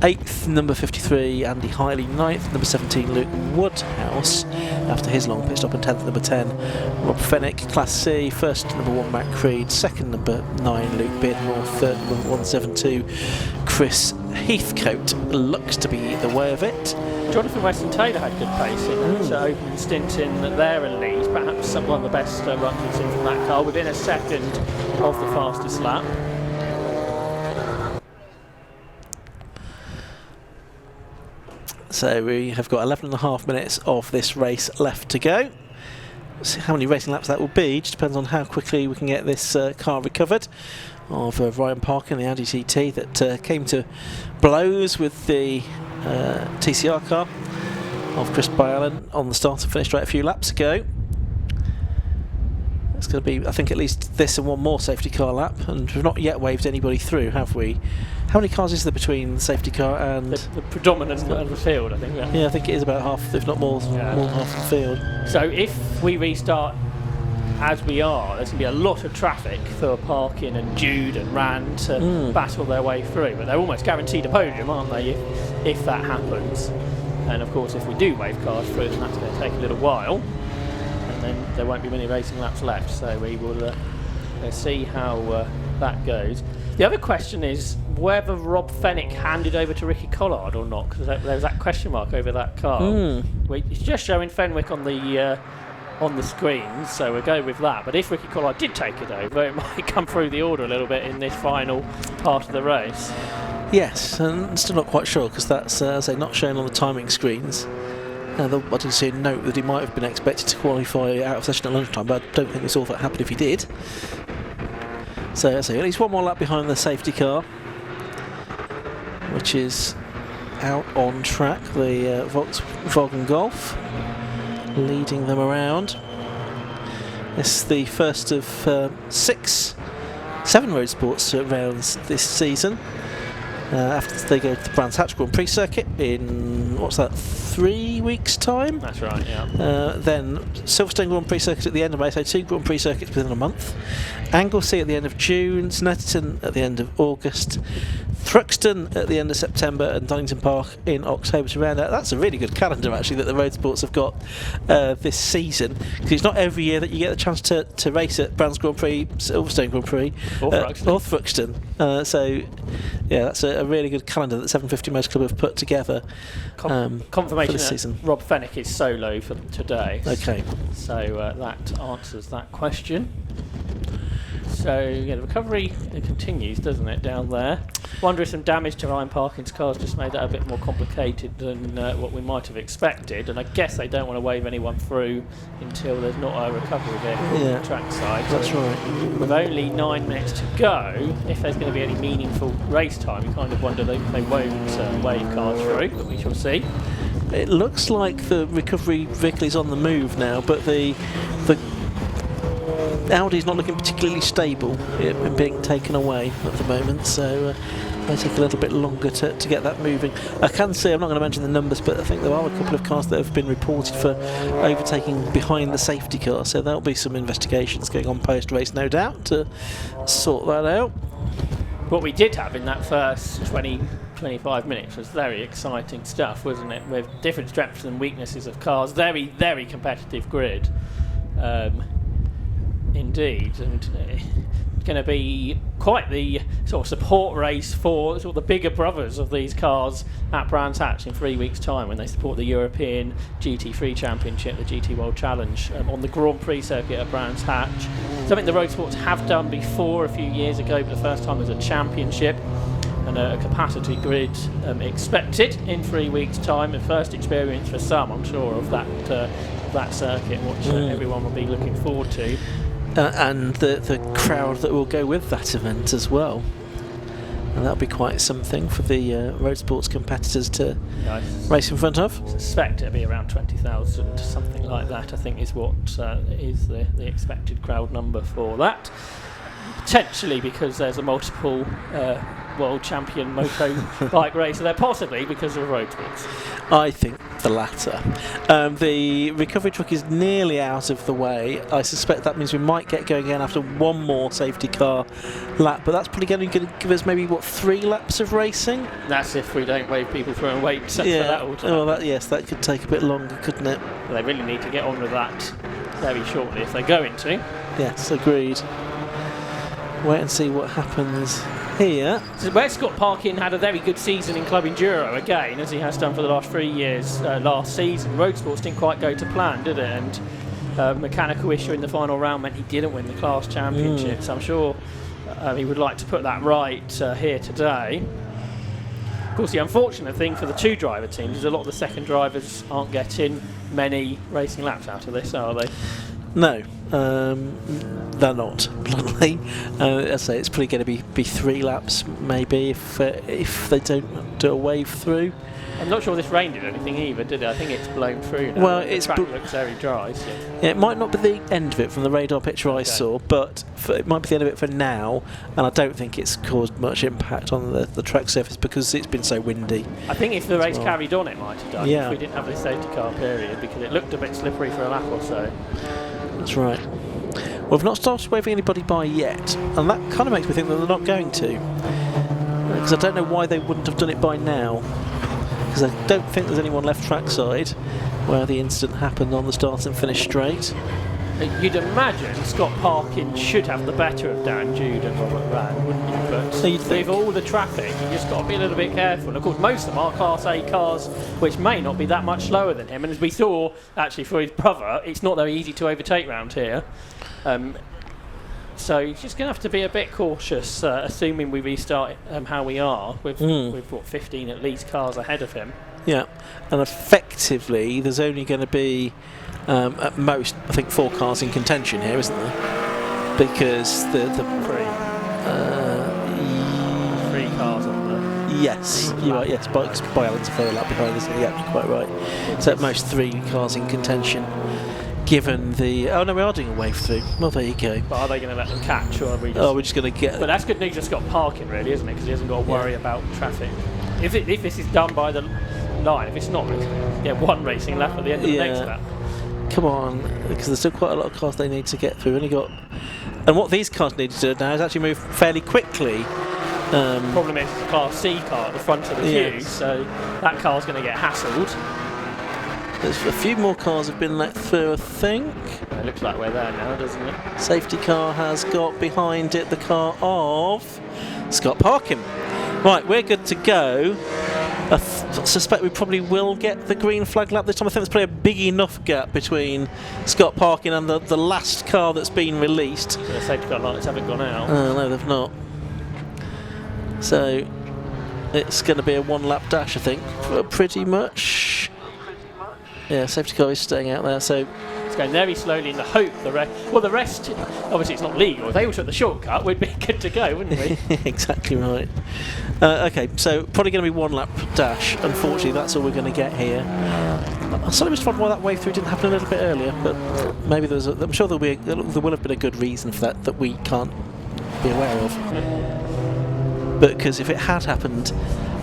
Eighth, number 53, Andy Hiley. Ninth, number 17, Luke Woodhouse. After his long pit stop, and 10th, number 10, Rob Fennick. Class C. First, number 1, Matt Creed. Second, number 9, Luke Beardmore. Third, number 172, Chris Heathcote. Looks to be the way of it. Jonathan Weston Taylor had good pace in his opening stint in there and Leeds. Perhaps one of the best runs we've seen from that car within a second of the fastest lap. So we have got 11.5 minutes of this race left to go. See how many racing laps that will be. Just depends on how quickly we can get this car recovered. Of Ryan Parkin, the Audi TT that came to blows with the TCR car of Chris Byallen on the start and finish straight a few laps ago. It's going to be, I think, at least this and one more safety car lap, and we've not yet waved anybody through, have we? How many cars is there between the safety car and the predominant of the field? I think. Yeah, I think it is about half, if not more, more than half the field. So if we restart as we are, there's going to be a lot of traffic for Parkin and Jude and Rand to battle their way through, but they're almost guaranteed a podium, aren't they, if that happens? And of course, if we do wave cars through, then that's going to take a little while, and then there won't be many racing laps left, so we will see how that goes. The other question is whether Rob Fenwick handed over to Ricky Collard or not, because there's that question mark over that car. It's just showing Fenwick on the screen, so we'll go with that. But if Ricky Collard did take it over, it might come through the order a little bit in this final part of the race. Yes, and still not quite sure, because that's, as I say, not shown on the timing screens. I did see a note that he might have been expected to qualify out of session at lunchtime, but I don't think we saw that happen if he did. So at least one more lap behind the safety car, which is out on track, the Volkswagen Golf, leading them around. It's the first of 7 Roadsports rounds this season. After they go to the Brands Hatch Grand Prix circuit in, 3 weeks' time? That's right, yeah. Then Silverstone Grand Prix circuit at the end of May, so 2 Grand Prix circuits within a month. Anglesey at the end of June, Snetterton at the end of August, Thruxton at the end of September, and Donington Park in October to round out. That's a really good calendar, actually, that the Roadsports have got this season, because it's not every year that you get the chance to race at Brands Grand Prix, Silverstone Grand Prix, or Thruxton. So, yeah, that's a really good calendar that 750 Motor Club have put together. Confirmation for this season. Rob Fenwick is solo for today. Okay. So that answers that question. So yeah, the recovery continues, doesn't it, down there? Wonder if some damage to Ryan Parkin's car's just made that a bit more complicated than what we might have expected. And I guess they don't want to wave anyone through until there's not a recovery vehicle on the track side. That's right. With only 9 minutes to go, if there's going to be any meaningful race time, you kind of wonder if they won't wave cars through, but we shall see. It looks like the recovery vehicle is on the move now, but the Audi's not looking particularly stable in being taken away at the moment, so it may take a little bit longer to get that moving. I can see, I'm not going to mention the numbers, but I think there are a couple of cars that have been reported for overtaking behind the safety car, so there'll be some investigations going on post-race, no doubt, to sort that out. What we did have in that first 25 minutes was very exciting stuff, wasn't it? With different strengths and weaknesses of cars, very, very competitive grid. Indeed, and it's going to be quite the sort of support race for sort of the bigger brothers of these cars at Brands Hatch in 3 weeks' time, when they support the European GT3 Championship, the GT World Challenge, on the Grand Prix circuit at Brands Hatch. Something the Roadsports have done before a few years ago, but the first time as a championship, and a capacity grid expected in 3 weeks' time. And first experience for some, I'm sure, of that circuit, which everyone will be looking forward to. And the crowd that will go with that event as well. And that'll be quite something for the Roadsports competitors to race in front of. I suspect it'll be around 20,000, something like that, I think is what is the expected crowd number for that. Potentially because there's a multiple world champion moto bike racer there, possibly because of Roadsports. I think the latter. The recovery truck is nearly out of the way. I suspect that means we might get going again after one more safety car lap, but that's probably going to give us maybe 3 laps of racing. That's if we don't wave people through and wait for that all to happen. Yes, that could take a bit longer, couldn't it? They really need to get on with that very shortly if they're going to. Yes, agreed. Wait and see what happens here. So where Scott Parkin had a very good season in Club Enduro again, as he has done for the last 3 years. Last season, Roadsports didn't quite go to plan, did it? And mechanical issue in the final round meant he didn't win the class championship. So I'm sure he would like to put that right here today. Of course, the unfortunate thing for the 2-driver teams is a lot of the second drivers aren't getting many racing laps out of this, are they? No, they're not, bluntly. As I say, it's probably going to be 3 laps, maybe, if they don't do a wave through. I'm not sure this rain did anything either, did it? I think it's blown through now. Well, the track looks very dry. So. Yeah, it might not be the end of it from the radar picture I saw, but it might be the end of it for now, and I don't think it's caused much impact on the track surface because it's been so windy. I think if the race carried on, it might have done, yeah. if we didn't have the safety car period, because it looked a bit slippery for a lap or so. That's right. Well, we've not started waving anybody by yet, and that kind of makes me think that they're not going to, because I don't know why they wouldn't have done it by now. Because I don't think there's anyone left trackside where the incident happened on the start and finish straight. You'd imagine Scott Parkin should have the better of Dan Jude and Robert Rand, wouldn't you? But with all the traffic, you just got to be a little bit careful. And of course, most of them are Class A cars, which may not be that much slower than him. And as we saw, actually, for his brother, it's not very easy to overtake round here. So you're just going to have to be a bit cautious, assuming we restart how we are, with what, 15 at least cars ahead of him. Yeah, and effectively there's only going to be at most, I think, 4 cars in contention here, isn't there? Because the 3 cars on the... Yes, you're right, yes, by Alan's a further lap behind, isn't he? Yeah, you're quite right. So at most 3 cars in contention. Given the... Oh no, we are doing a wave through. Well, there you go. But are they going to let them catch, or are we just... Oh, we're just going to get... But that's good news for Scott Parkin, really, isn't it? Because he hasn't got to worry about traffic. If this is done by the line, if it's not, one racing lap at the end of the next lap. Come on, because there's still quite a lot of cars they need to get through. Only got... And what these cars need to do now is actually move fairly quickly. Problem is, it's a Class C car at the front of the queue, so that car's going to get hassled. There's a few more cars have been let through, I think. It looks like we're there now, doesn't it? Safety car has got behind it the car of Scott Parkin. Right, we're good to go. I suspect we probably will get the green flag lap this time. I think there's probably a big enough gap between Scott Parkin and the last car that's been released. So the safety car lights haven't gone out. No, they've not. So it's going to be a 1 lap dash, I think, pretty much. Yeah, safety car is staying out there, so... It's going very slowly in the hope the rest, obviously it's not legal. If they all took the shortcut, we'd be good to go, wouldn't we? Exactly right. Okay, so probably going to be 1 lap dash. Unfortunately, that's all we're going to get here. I'm slightly just wondering why that wave through didn't happen a little bit earlier, but maybe I'm sure there will have been a good reason for that we can't be aware of. But because if it had happened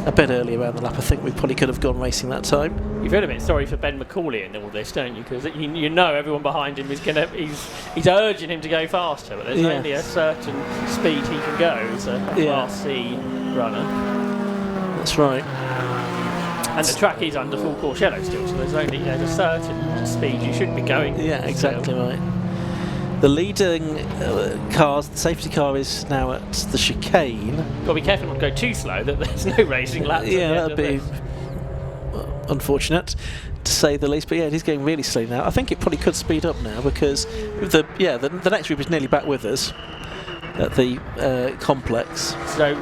a bit earlier around the lap, I think we probably could have gone racing that time. You feel a bit sorry for Ben McCauley in all this, don't you? Because you know everyone behind him is he's urging him to go faster, but there's only a certain speed he can go as a Class C runner. That's right. And the track is under full course yellow still, so there's only a certain speed you should be going. Yeah, exactly right. The leading cars, the safety car is now at the chicane. Got to be careful not to go too slow, that there's no racing laps. Yeah, that would be unfortunate, to say the least. But yeah, it is going really slow now. I think it probably could speed up now because the next group is nearly back with us at the complex. So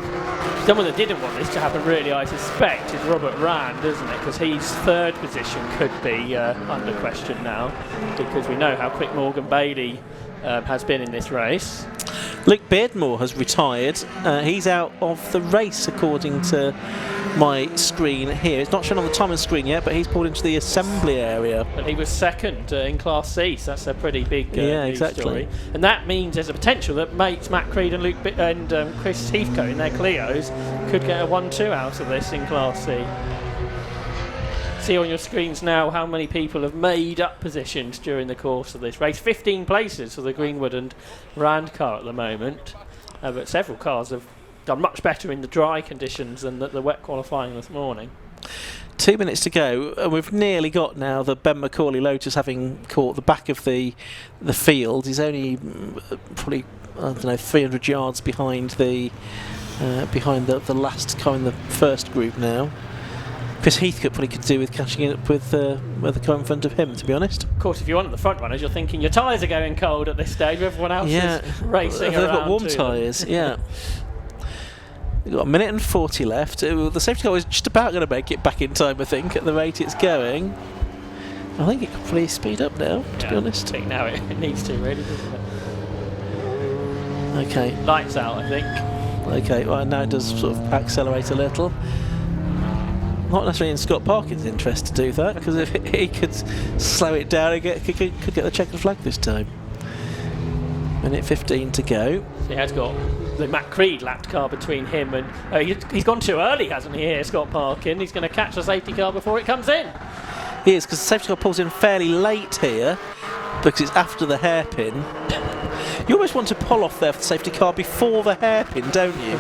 someone that didn't want this to happen, really, I suspect, is Robert Rand, isn't it? Because his 3rd position could be under question now, because we know how quick Morgan Bailey has been in this race. Luke Beardmore has retired. He's out of the race according to my screen here. It's not shown on the timing screen yet, but he's pulled into the assembly area. And he was 2nd in Class C, so that's a pretty big news exactly. story. And that means there's a potential that mates Matt Creed and Chris Heathcote in their Clios could get a 1-2 out of this in Class C. See on your screens now how many people have made up positions during the course of this race. 15 places for the Greenwood and Rand car at the moment, but several cars have done much better in the dry conditions than the wet qualifying this morning. 2 minutes to go, and we've nearly got now the Ben McCauley Lotus having caught the back of the field. He's only probably 300 yards behind the last car in the first group now. Chris Heathcote probably could do with catching up with the car in front of him, to be honest. Of course, if you're one of the front runners, you're thinking your tyres are going cold at this stage. Everyone else is racing around. They've got warm tyres, yeah. We've got 1 minute and 40 left. The safety car is just about going to make it back in time, I think, at the rate it's going. I think it could probably speed up now, to be honest. I think now it needs to, really, doesn't it? Okay. Lights out, I think. Okay, well, now it does sort of accelerate a little. Not necessarily in Scott Parkin's interest to do that, because if he could slow it down, he could get the checkered flag this time. Minute 15 to go. So he has got the Matt Creed lapped car between him and... he's gone too early, hasn't he, here, Scott Parkin? He's going to catch the safety car before it comes in. He is, because the safety car pulls in fairly late here, because it's after the hairpin. You always want to pull off there for the safety car before the hairpin, don't you?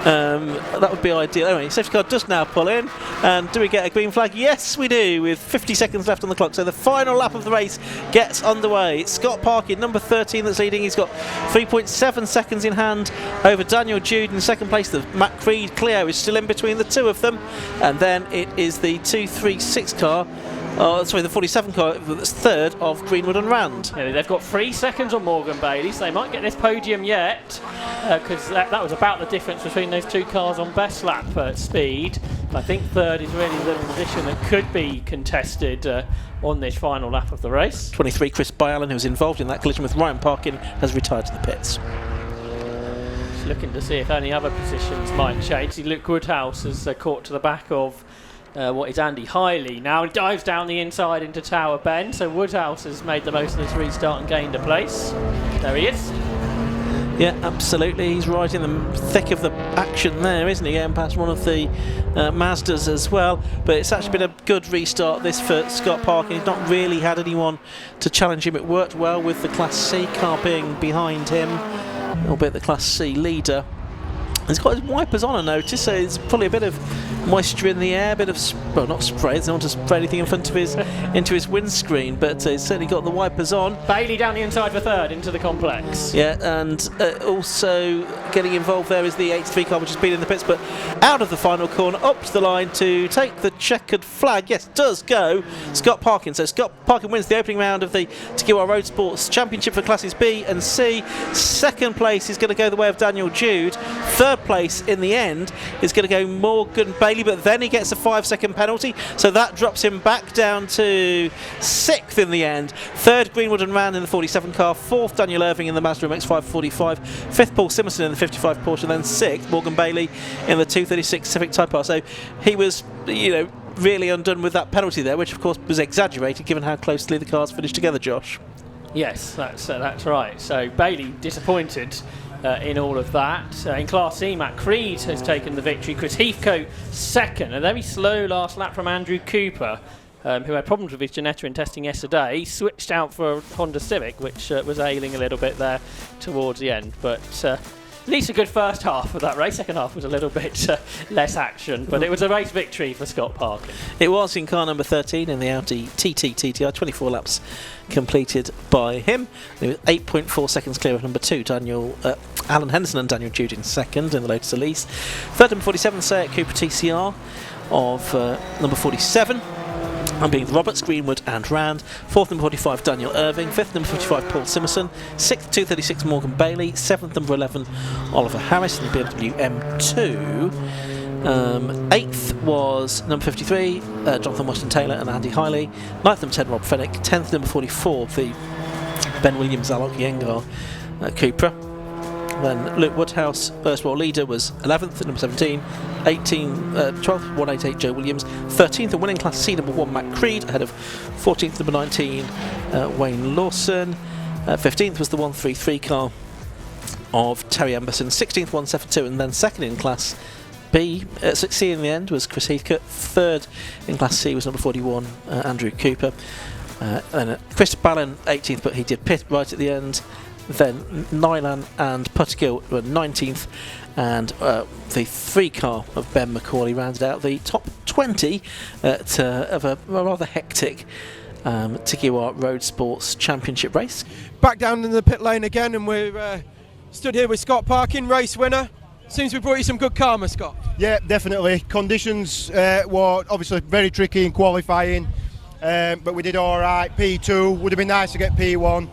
That would be ideal. Anyway, safety car does now pull in, and do we get a green flag? Yes, we do, with 50 seconds left on the clock. So the final lap of the race gets underway. It's Scott Parkin, number 13, that's leading. He's got 3.7 seconds in hand over Daniel Jude in second place. The Matt Creed Clio is still in between the two of them, and then it is the 236 car. The 47 car that's third of Greenwood and Rand. Yeah, they've got 3 seconds on Morgan Bailey, so they might get this podium yet, because that was about the difference between those two cars on best lap speed. I think third is really the position that could be contested on this final lap of the race. 23, Chris Byallen, who was involved in that collision with Ryan Parkin, has retired to the pits. Just looking to see if any other positions might change. Luke Woodhouse has caught to the back of what is Andy Hiley now. He dives down the inside into Tower Bend, so Woodhouse has made the most of this restart and gained a place. There he is. Yeah, absolutely. He's right in the thick of the action there, isn't he? Going past one of the Mazdas as well. But it's actually been a good restart this for Scott Parkin. He's not really had anyone to challenge him. It worked well with the Class C car being behind him, albeit the Class C leader. He's got his wipers on, I notice, so it's probably a bit of moisture in the air, a bit of, well, not spray, it's not to spray anything in front of his, into his windscreen, but he's certainly got the wipers on. Bailey down the inside for third into the complex. Yeah, and also getting involved there is the 83 car, which has been in the pits, but out of the final corner, up to the line to take the checkered flag. Yes, does go Scott Parkin. So Scott Parkin wins the opening round of the Tegiwa Roadsports Championship for classes B and C. Second place is going to go the way of Daniel Jude. Third place in the end is going to go Morgan Bailey, but then he gets a 5-second penalty, so that drops him back down to 6th in the end. Third, Greenwood and Rand in the 47 car. Fourth, Daniel Irving in the Mazda MX-5 45. Fifth, Paul Simonson in the 55 Porsche, and then sixth, Morgan Bailey in the 236 Civic Type R. So he was, really undone with that penalty there, which of course was exaggerated given how closely the cars finished together, Josh. Yes, that's right. So Bailey disappointed in all of that. In Class C, Matt Creed has taken the victory. Chris Heathcote second. A very slow last lap from Andrew Cooper, who had problems with his Ginetta in testing yesterday. He switched out for a Honda Civic, which was ailing a little bit there towards the end. But at least a good first half of that race. Second half was a little bit less action, but it was a race victory for Scott Parkin. It was in car number 13 in the Audi TT TTI, 24 laps completed by him. It was 8.4 seconds clear of number 2, Alan Henderson and Daniel Jude in second in the Lotus Elise. Third, number 47, Seat Cooper TCR of number 47. And being Roberts, Greenwood and Rand. Fourth, number 45, Daniel Irving. Fifth, number 55, Paul Simonson. Sixth, 236, Morgan Bailey. Seventh, number 11, Oliver Harris in the BMW M2. Eighth was number 53, Jonathan Washington Taylor and Andy Hiley. Ninth, number 10, Rob Fennick. 10th, number 44, the Ben Williams Alok Yengar Cupra. Then Luke Woodhouse, first world leader, was 11th, number 17. 12th, 188, Joe Williams. 13th, a winning Class C, number 1, Matt Creed, ahead of 14th, number 19, Wayne Lawson. 15th was the 133 car of Terry Emberson. 16th, 172, and then second in Class B. C in the end was Chris Heathcote. Third in Class C was number 41, Andrew Cooper. And Chris Ballon, 18th, but he did pit right at the end. Then Nylan and Puttigill were 19th, and the 3 car of Ben McCauley rounded out the top 20 of a rather hectic Tegiwa Roadsports Championship race. Back down in the pit lane again, and we're stood here with Scott Parkin, race winner. Seems we brought you some good karma, Scott. Yeah, definitely. Conditions were obviously very tricky in qualifying, but we did all right. P2 would have been nice to get P1.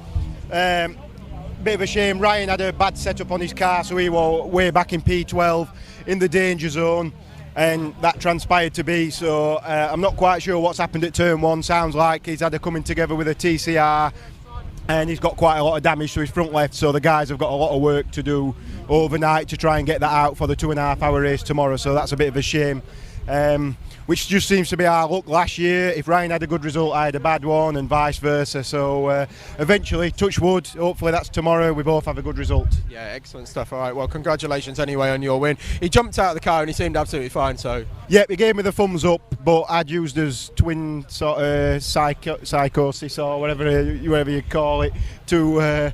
Bit of a shame, Ryan had a bad setup on his car, so he was way back in P12 in the danger zone. and that transpired to be. So I'm not quite sure what's happened at turn 1. Sounds like he's had a coming together with a TCR, and he's got quite a lot of damage to his front left, so the guys have got a lot of work to do overnight to try and get that out for the 2.5-hour race tomorrow. So that's a bit of a shame, which just seems to be our luck last year. If Ryan had a good result, I had a bad one, and vice versa. So eventually, touch wood, hopefully that's tomorrow, we both have a good result. Yeah, excellent stuff. All right, well, congratulations anyway on your win. He jumped out of the car and he seemed absolutely fine, so... Yeah, he gave me the thumbs up, but I'd used his twin sort of psychosis or whatever you call it to...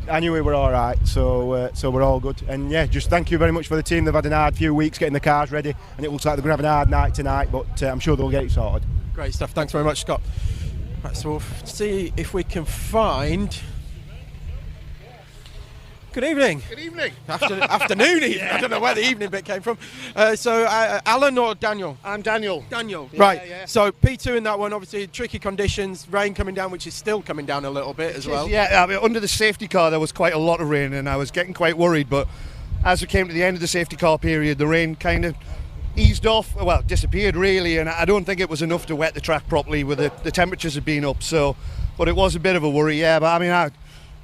I knew we were all right, so we're all good. And yeah, just thank you very much for the team. They've had a hard few weeks getting the cars ready, and it looks like they're going to have a hard night tonight, but I'm sure they'll get it sorted. Great stuff. Thanks very much, Scott. Right, so we'll see if we can find... Good evening. Good evening. Afternoon even. Yeah. I don't know where the evening bit came from. So Alan or Daniel? I'm Daniel. Daniel. Yeah, right. yeah. So P2 in that one, obviously tricky conditions, rain coming down, which is still coming down a little bit as well. Yeah, I mean, under the safety car there was quite a lot of rain and I was getting quite worried, but as we came to the end of the safety car period, the rain kind of eased off, well, disappeared really, and I don't think it was enough to wet the track properly with the temperatures had been up, so, but it was a bit of a worry, yeah, but I mean,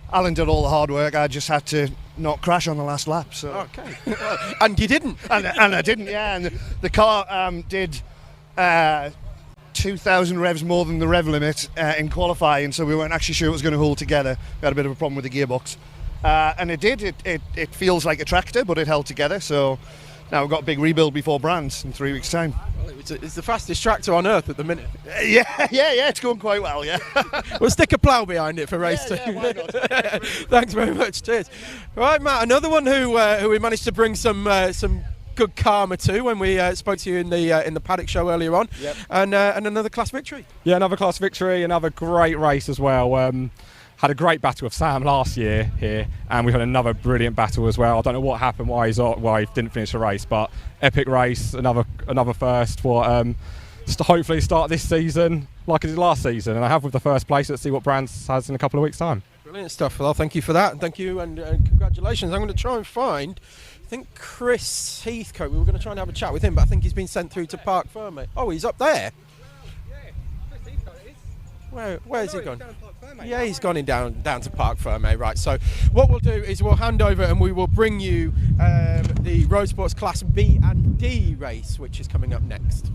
Alan did all the hard work. I just had to not crash on the last lap. So okay, and you didn't. and I didn't. Yeah, and the car did 2,000 revs more than the rev limit in qualifying, so we weren't actually sure it was going to hold together. We had a bit of a problem with the gearbox, and it did. It feels like a tractor, but it held together. So now we've got a big rebuild before Brands in 3 weeks' time. Well, it's the fastest tractor on earth at the minute. Yeah, it's going quite well, yeah. We'll stick a plough behind it for race 2. Yeah, why not? Thanks very much, cheers. Right, Matt, another one who we managed to bring some good karma to when we spoke to you in the paddock show earlier on. Yep. And another class victory. Yeah, another class victory, another great race as well. Had a great battle with Sam last year here, and we've had another brilliant battle as well. I don't know what happened, why he didn't finish the race, but epic race, another first for hopefully start this season like I did last season, and I have with the first place. Let's see what Brands has in a couple of weeks' time. Brilliant stuff. Well, thank you for that, and thank you, and congratulations. I'm going to try and find, I think, Chris Heathcote. We were going to try and have a chat with him, but I think he's been sent through to Park Ferme. Oh, he's up there. Where's he gone? Yeah, he's gone down to Park Ferme, right. So what we'll do is we'll hand over and we will bring you the Roadsports Class B and D race, which is coming up next.